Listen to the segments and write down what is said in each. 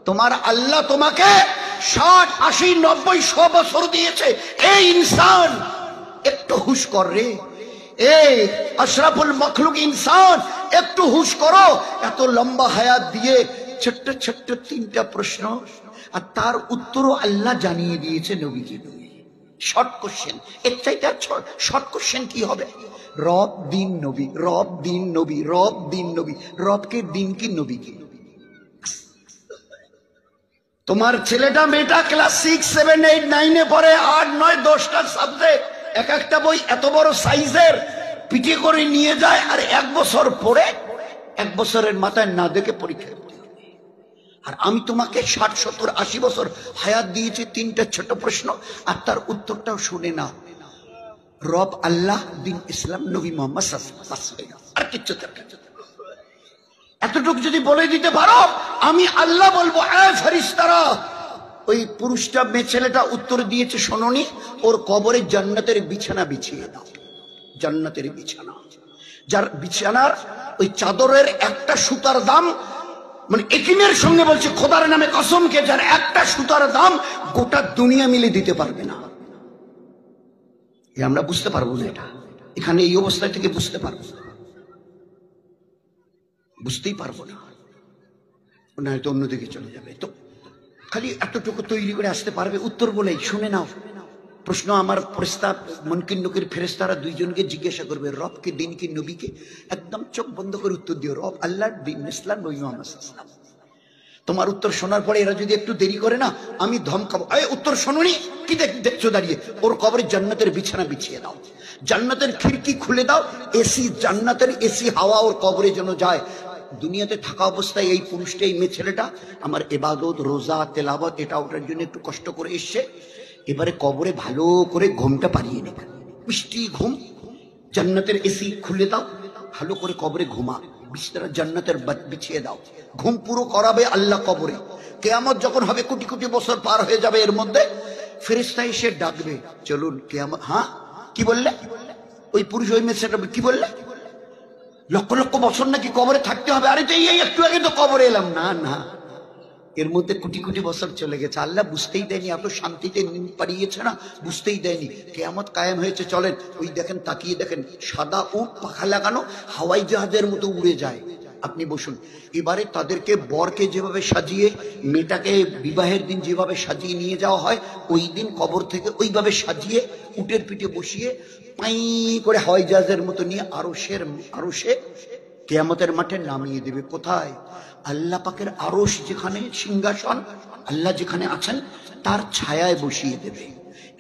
তোমার আল্লাহ তোমাকে 60, 80, 90, 100 বছর দিয়েছে। এই ইনসান একটু হুশ কর রে, এই আশরাফুল মখলুক ইনসান একটু হুশ করো। এত লম্বা হায়াত দিয়ে ছোট্ট ছোট্ট 3টা প্রশ্ন, আর তার উত্তরও আল্লাহ জানিয়ে দিয়েছে নবীকে। শর্ট কোশ্চেন, এর চাইতে শর্ট কোশ্চেন কি হবে? রব দিন নবী, রব দিন নবী, রব দিন নবী। রবকে দিন কি নবী কি? তোমার ছেলেটা মেয়েটা ক্লাস 6, 7, 8, 9-এ পড়ে, 8, 9, 10টা সাবজেক্ট, এক একটা বই এত বড় সাইজের পিঠে করে নিয়ে যায়, আর 1 বছর পড়ে 1 বছরের মাথায় না দেখে পরীক্ষা করতে হবে। আর আমি তোমাকে 60, 70, 80 বছর হায়াত দিয়েছি 3টা ছোট প্রশ্ন, আর তার উত্তরটাও শুনে না। রব আল্লাহ, দিন ইসলাম, নবী মোহাম্মদ আর কিচ্ছু দরকার। এতটুকু যদি বলে দিতে পারো, আমি আল্লাহ বলবো, এ ফেরেশতারা, ওই পুরুষটা মেয়ে ছেলেটা উত্তর দিয়েছে শোনোনি, ওর কবরে জান্নাতের বিছানা বিছিয়ে দাও। জান্নাতের বিছানা, যার বিছানার ওই চাদরের একটা সুতার দাম, মানে একিনের সঙ্গে বলছে খোদার নামে কসমকে, যার একটা সুতার দাম গোটা দুনিয়া মিলে দিতে পারবে না। আমরা বুঝতে পারবো না এটা, এখানে এই অবস্থা থেকে বুঝতে পারবো না, বুঝতেই পারবো না, নয়তো অন্যদিকে চলে যাবে। তো খালি এতটুকু তৈরি করে আসতে পারবে উত্তর বলেই শুনে নাও। প্রশ্ন আমার প্রস্তাব, মুনকির নকির ফেরেশতারা 2 জনকে জিজ্ঞাসা করবে, রব কে, দিন কি, নবী কে? একদম চোখ বন্ধ করে উত্তর দিও, রব আল্লাহ, দিন ইসলাম, নবী মুহাম্মদ সাল্লাল্লাহু আলাইহি ওয়াসাল্লাম। তোমার উত্তর শোনার পরে এরা যদি একটু দেরি করে না, আমি ধমকাবো, এই উত্তর শোনোনি, কি দেখছো দাঁড়িয়ে? ওর কবরে জান্নাতের বিছানা বিছিয়ে দাও, জান্নাতের খিড়কি খুলে দাও, এসি, জান্নাতের এসি হাওয়া ওর কবরে যেন যায়। দুনিয়াতে থাকা অবস্থায় এই পুরুষটা, এই মেয়ে ছেলেটা আমার ইবাদত, রোজা, তেলাওয়াত, এটা ওটার জন্য একটু কষ্ট করে এসছে, এবারে কবরে ভালো করে ঘুমটা পাড়িয়ে নেবে, মিষ্টি ঘুম। জান্নাতের এসি খুলে দাও, ভালো করে কবরে ঘুমা, বিছানা জান্নাতের বিছিয়ে দাও, ঘুম পুরো করাবে আল্লাহ কবরে। কিয়ামত যখন হবে, কোটি কোটি বছর পার হয়ে যাবে, এর মধ্যে ফেরেশতা এসে ডাকবে, চলুন কিয়ামত। হ্যাঁ, কি বললে? ওই পুরুষ ওই মেয়ে ছেলেটা কি বললে? লক্ষ লক্ষ বছর নাকি কবরে থাকতে হবে? আরে তো এই একটু আগে তো কবরে এলাম। না না, এর মধ্যে কোটি কোটি বছর চলে গেছে, আল্লাহ বুঝতেই দেয়নি, এত শান্তিতে নিন পাড়িয়েছে না, বুঝতেই দেয়নি। কিয়ামত কায়েম হয়েছে, চলেন। ওই দেখেন, তাকিয়ে দেখেন, সাদা উট, পাখা লাগানো, হাওয়াই জাহাজের মতো উড়ে যায়। আপনি বসুন। এবারে তাদেরকে, বরকে যেভাবে সাজিয়ে, মেয়েটাকে বিবাহের দিন যেভাবে সাজিয়ে নিয়ে যাওয়া হয়, ওই দিন কবর থেকে ওইভাবে সাজিয়ে উটের পিঠে বসিয়ে পাই করে হাওয়াই জাহাজের মতো নিয়ে আরশে কিয়ামতের মাঠে নামিয়ে দেবে। কোথায়? আল্লাহ পাকের আরশ, যেখানে সিংহাসন, আল্লাহ যেখানে আছেন তার ছায়ায় বসিয়ে দেবে।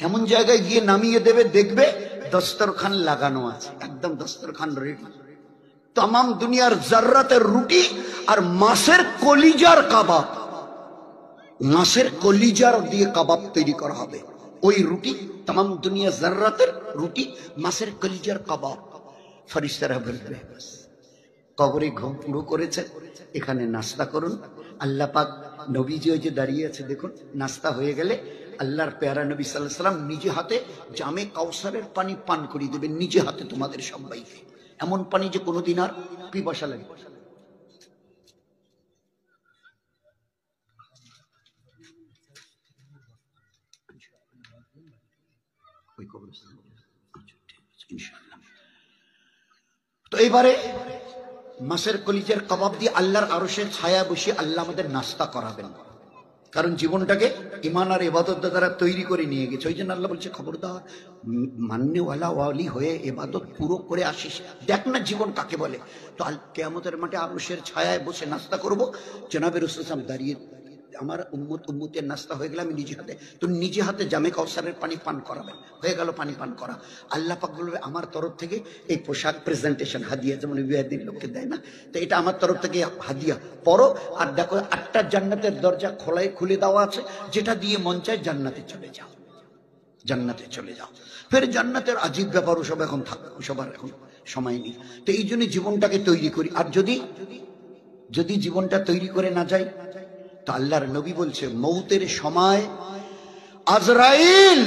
এমন জায়গায় গিয়ে নামিয়ে দেবে, দেখবে দস্তরখান লাগানো আছে, একদম দস্তরখান রেডি। তাম দুনিয়ার জাররাতের রুটি আর মাছের কলিজার কাবাব, মাছের কলিজার দিয়ে কাবাব তৈরি করা হবে। ওই রুটি, তাম দুনিয়া জাররাতের রুটি, মাছের কলিজার কাবাব। ফেরেশতারা বলবে, কবরে ঘুম পুরো করেছে, এখানে নাস্তা করুন। আল্লাহ পাক, নবীজি ওই যে দাঁড়িয়ে আছে দেখুন, নাস্তা হয়ে গেলে আল্লাহর পেয়ারা নবী সাল্লাল্লাহু আলাইহি ওয়াসাল্লাম নিজে হাতে জামে কাউসারের পানি পান করিয়ে দেবেন, নিজে হাতে তোমাদের সবাইকে। এমন পানি যে কোনোদিন আর পিপাসা লাগে। তো এবারে মাছের কলিজার কাবাব দিয়ে আল্লাহর আরশের ছায়া বসিয়ে আল্লাহ আমাদের নাস্তা করাবেন। কারণ জীবনটাকে ইমান আর ইবাদত দ্বারা তৈরি করে নিয়ে গেছে। ওই জন্য আল্লাহ বলছে, খবরদার, মান্যওয়ালা ওয়ালি হয়ে ইবাদত পুরো করে আসিস, দেখ না জীবন কাকে বলে। তো কিয়ামতের মাঠে আরশের ছায়ায় বসে নাস্তা করব, জনাবে রাসূল সাল্লাল্লাহু আলাইহি ওয়াসাল্লাম দাঁড়িয়ে, আমার উম্মতের নাস্তা হয়ে গেলে আমি নিজে হাতে, তো নিজে হাতে জামে কাউসারের পানি পান করাবেন। হয়ে গেল পানি পান করা, আল্লাহ পাক বলবে, আমার তরফ থেকে এই পোশাক প্রেজেন্টেশন, হাদিয়া, যেমন বিয়ের লোককে দেয় না, তো এটা আমার তরফ থেকে হাদিয়া, পরো। আর দেখো 8টা জান্নাতের দরজা খুলে দেওয়া আছে, যেটা দিয়ে মন চায় জান্নাতে চলে যাও, জান্নাতে চলে যাও। ফের জান্নাতের আজীব ব্যাপার, ওসব এখন থাকবে, ওসব আর এখন সময় নেই। তো এই জন্য জীবনটাকে তৈরি করি। আর যদি জীবনটা তৈরি করে না যায়, তো আল্লাহর নবী বলছে, মৌতের সময় আজরাইল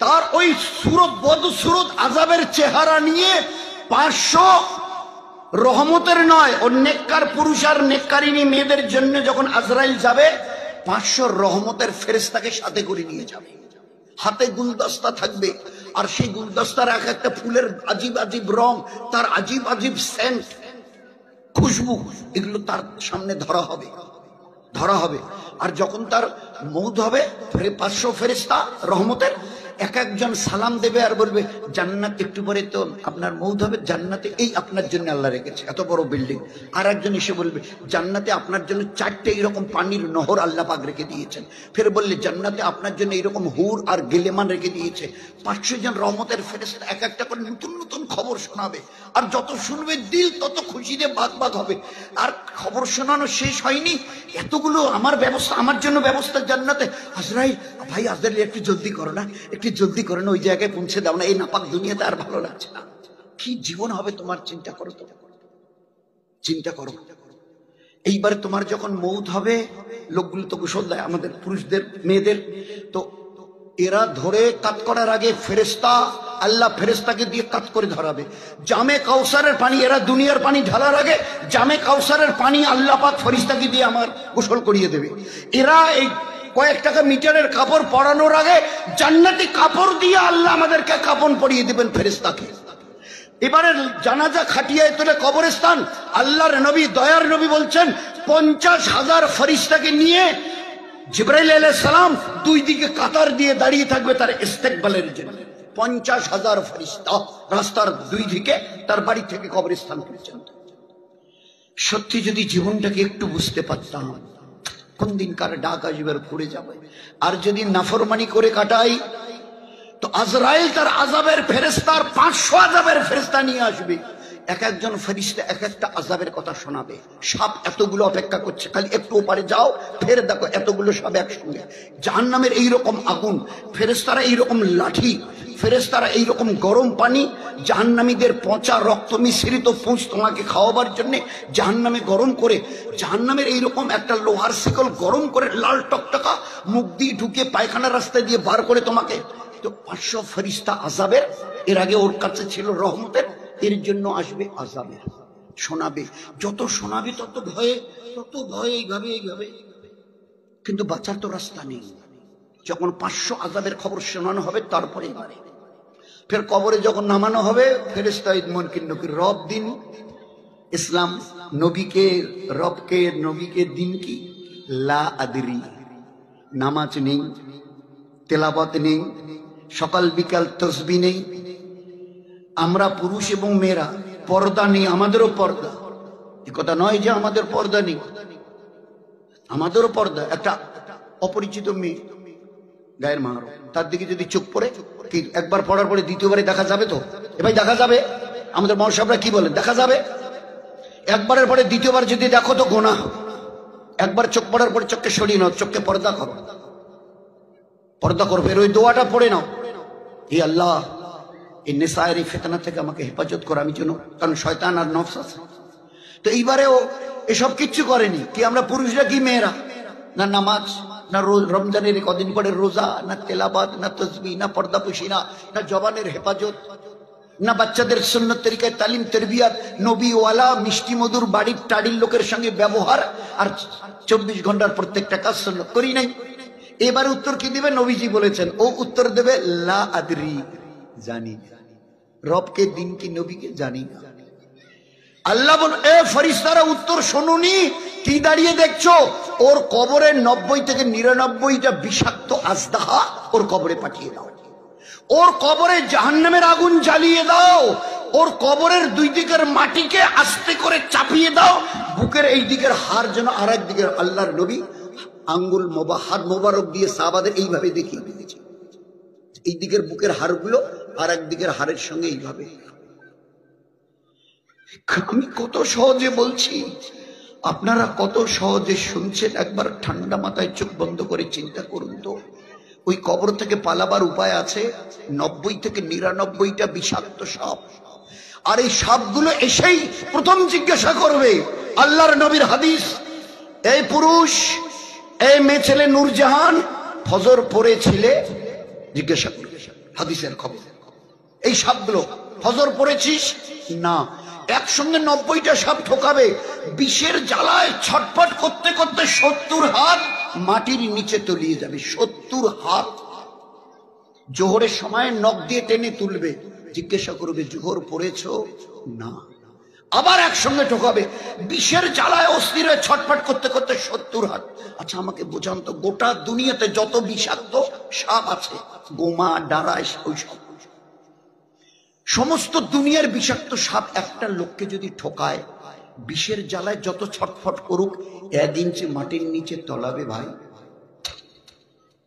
তার ওই সুরত বদ সুরত আযাবের চেহারা নিয়ে 500 রহমতের নয়, ও নেককার পুরুষ আর নেককারিনী মেয়েদের জন্য যখন আজরাইল যাবে 500 রহমতের ফেরেশতাকে সাথে করে নিয়ে যাবে। হাতে গুলদস্তা থাকবে, আর সেই গুলদস্তার এক একটা ফুলের আজীব আজীব রং, তার আজীব আজীব সেন্ট, খুশবু, এগুলো তার সামনে ধরা হবে। আর যখন তার মৌত হবে 500 ফেরেশতা রহমতের এক একজন সালাম দেবে আর বলবে, জান্নাত একটু পরে তো আপনার মৌত হবে, জান্নাতে এই আপনার জন্য আল্লাহ রেখেছে এত বড় বিল্ডিং। আর একজন এসে বলবে, জান্নাতে আপনার জন্য 4টে এরকম পানির নহর আল্লাহ পাক রেখে দিয়েছেন। ফের বললে, জান্নাতে আপনার জন্য এরকম হুর আর গেলেমান রেখে দিয়েছে। 500 জন রহমতের ফেরেশতা এক একটা করে নতুন নতুন খবর শোনাবে, আর যত শুনবে দিল তত খুশিতে বাগ হবে। আর খবর শোনানো শেষ হয়নি, এতগুলো আমার ব্যবস্থা, আমার জন্য ব্যবস্থা জান্নাতে। আজরাইল, ভাই আজরাইল একটু জলদি করো না, একটু জলদি করে না, ওই জায়গায় পৌঁছে দাও না, এই নাপাক দুনিয়াতে আর ভালো লাগছে না। কি জীবন হবে তোমার, চিন্তা করো তো, চিন্তা করো। এইবার তোমার যখন মৌত হবে, লোকগুলো তো গোসল দেয় আমাদের পুরুষদের মেয়েদের, তো এরা ধরে কাত করার আগে ফেরেশতা, আল্লাহ ফেরেশতাকে দিয়ে কাত করে ধরাবে। জামে কাউসারের পানি, এরা দুনিয়ার পানি ঢালার আগে জামে কাউসারের পানি আল্লাহ পাক ফেরেশতাকে দিয়ে আমার গোসল করিয়ে দেবে। এরা এই কয়েক টাকা মিটারের কাপড় পরানোর আগে জান্নাতি কাপড় দিয়ে আল্লাহ আমাদেরকে কাপড় পরিয়ে দিবেন ফেরেশতাকে। এবারে জানাজা খাটিয়ায় তোলে কবরস্থান, আল্লাহর নবী, দয়ার নবী বলছেন 50,000 ফেরেশতাকে নিয়ে জিবরাইল আলাইহিস সালাম দুই দিকে কাতার দিয়ে দাঁড়িয়ে থাকবে তার ইস্তেকবালের জন্য। 50,000 ফেরেশতা রাস্তার দুই দিকে তার বাড়ি থেকে কবরস্থান পর্যন্ত। সত্যি যদি জীবনটাকে একটু বুঝতে পারতাম, কোন দিন কার ডাক আসবে পড়ে যাবে। আর যদি নাফরমানি করে কাটাই, তো আজরাইল তার আযাবের ফেরেশতার 500 আযাবের ফেরেশতা নিয়ে আসবে। এক একজন ফেরেশতা এক একটা আযাবের কথা শোনাবে। সাপ এতগুলো অপেক্ষা করছে, খালি একটু ওপারে যাও, ফের দেখো এতগুলো সব একসঙ্গে। জাহান্নামের এইরকম আগুন, ফেরেশতারা এইরকম লাঠি, ফেরেশতারা এইরকম গরম পানি, জাহান্নামীদের পচা রক্ত মিশ্রিত পুঁজ তোমাকে খাওয়াবার জন্য জাহান্নামে গরম করে, জাহান্নামের এইরকম একটা লোহার শিকল গরম করে লাল টকটকা মুখ দিয়ে ঢুকে পায়খানার রাস্তায় দিয়ে বার করে তোমাকে। তো 500 ফেরেশতা আযাবের, এর আগে ওর কাছে ছিল রহমতের, এর জন্য আসবে আযাবের, শোনাবে। যত শোনাবে তত ভয়ে এইভাবে। কিন্তু বাঁচার তো রাস্তা নেই। যখন 500 আযাবের খবর শোনানো হবে, তারপরে ফের কবরে যখন নামানো হবে, ফেরেশতা মুনকির নকির, রব দিন ইসলাম, নবীকে রবকে, নবীকে দিন কি, লা আদরি। নামাজ নেই, তেলাওয়াত নেই, সকাল বিকাল তসবিহ নেই। আমরা পুরুষ এবং মেয়েরা পর্দা নেই, আমাদেরও পর্দা। এ কথা নয় যে আমাদের পর্দা নেই, আমাদেরও পর্দা। একটা অপরিচিত মেয়ে, গায়ের মাহারম, তার দিকে যদি চোখ পড়ে, কি একবার পড়ার পরে দ্বিতীয়বারে দেখা যাবে? তো এ ভাই দেখা যাবে? আমাদের মহাসাবরা কি বলেন, দেখা যাবে? একবারের পরে দ্বিতীয়বার যদি দেখো তো গোনাহ। একবার চোখ পড়ার পরে চোখকে সরিয়ে নাও, চোখকে পর্দা করো, পর্দা করো। ফের ওই দোয়াটা পড়ে নাও, হে আল্লাহ, এই নেশায়ের এই ফিতনা থেকে আমাকে হেফাজত করো, আমি যেন, কারণ শয়তান আর নফস আছে। তো এইবারেও এসব কিচ্ছু করেনি। কি আমরা পুরুষরা কি মেয়েরা? না নামাজ, না রমজানের কদিন পরে রোজা, না তেলাবাদ, না তসবিহ, না পর্দাপুশি, না জবানের হেফাজত, না বাচ্চাদের সুন্নত তরিকায় তালিম তরবিয়াত, নবীওয়ালা মিষ্টি মধুর বাড়ির টাড়ির লোকের সঙ্গে ব্যবহার, আর 24 ঘন্টার প্রত্যেকটা কাজ সুন্নত করি নাই। এবারে উত্তর কি দিবে? নবীজি বলেছেন, ও উত্তর দেবে লা আদরি, জানি না। রবকে, দিন কি, নবীকে জানি না। আল্লাহ বল, এ ফেরেশতারা উত্তর শোনুনি, কি দাঁড়িয়ে দেখছো? ওর কবরের 90 থেকে 99টা বিষাক্ত আজদাহা ওর কবরে পাঠিয়ে দাও। ওর কবরে জাহান্নামের আগুন জ্বালিয়ে দাও। ওর কবরের দুই দিকের মাটিকে আস্তে করে চাপিয়ে দাও। বুকের এই দিকের হাড় যেন আর এক দিকের, আল্লাহর নবী আঙ্গুল হাত মোবারক দিয়ে সাহাবাদের এইভাবে দেখিয়ে দিয়েছে, এই দিকের বুকের হাড়গুলো আর এক দিকের হাড়ের সঙ্গে এইভাবে। আমি কত সহজে বলছি, আপনারা কত সহজে শুনছেন। একবার ঠান্ডা মাথায় চোখ বন্ধ করে চিন্তা করুন তো, ওই কবর থেকে পালাবার উপায় আছে? 90 থেকে 99টা বিষাক্ত সাপ। আর এই সাপগুলো এসেই প্রথম জিজ্ঞাসা করবে, আল্লাহর নবীর হাদিস, এই পুরুষ, এই মেয়ে ছেলে নূরজাহান ফজর পড়েছিলে? জিজ্ঞাসা করবে, হাদিসের খবর। এই সাপগুলো, ফজর পড়েছিস? না। একসঙ্গে 90টা সাপ ঠকাবে, বিষের জ্বালায় ছটফট করতে করতে 70 হাত মাটির নিচে তলিয়ে যাবে। 70 হাত। জোহরের সময় নখ দিয়ে টেনে তুলবে, জিজ্ঞাসা করবে জোহর পড়েছ? না। আবার একসঙ্গে ঠকাবে, বিষের জ্বালায় অস্থির হয়ে ছটফট করতে করতে 70 হাত। আচ্ছা আমাকে বোঝান তো, গোটা দুনিয়াতে যত বিষাক্ত সাপ আছে, গোমা, ডারাই, ওইসব সমস্ত দুনিয়ার বিষাক্ত সাপ একটা লোককে যদি ঠকায়, বিষের জ্বালায় যত ছটফট করুক, 1 ইঞ্চি মাটির নিচে তলাবে ভাই।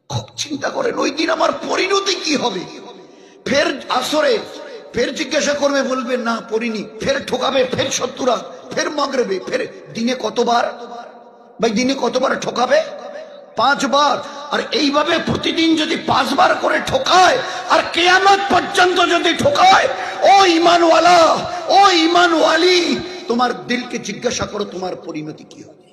খুব চিন্তা করেন ওই দিন আমার পরিণতি কি হবে। ফের আসরে ফের জিজ্ঞাসা করবে, বলবে না পড়িনি, ফের ঠকাবে, ফের 70 হাত, ফের মাগরিবে, ফের দিনে কতবার ভাই, দিনে কতবার ঠকাবে? 5 বার। আর এইভাবে প্রতিদিন যদি 5 বার করে ঠকায় আর কিয়ামত পর্যন্ত যদি ঠকায়, ও ঈমানওয়ালা, ও ঈমানওয়ালি, তোমার দিলকে জিজ্ঞাসা করো তোমার পরিণতি কি হবে।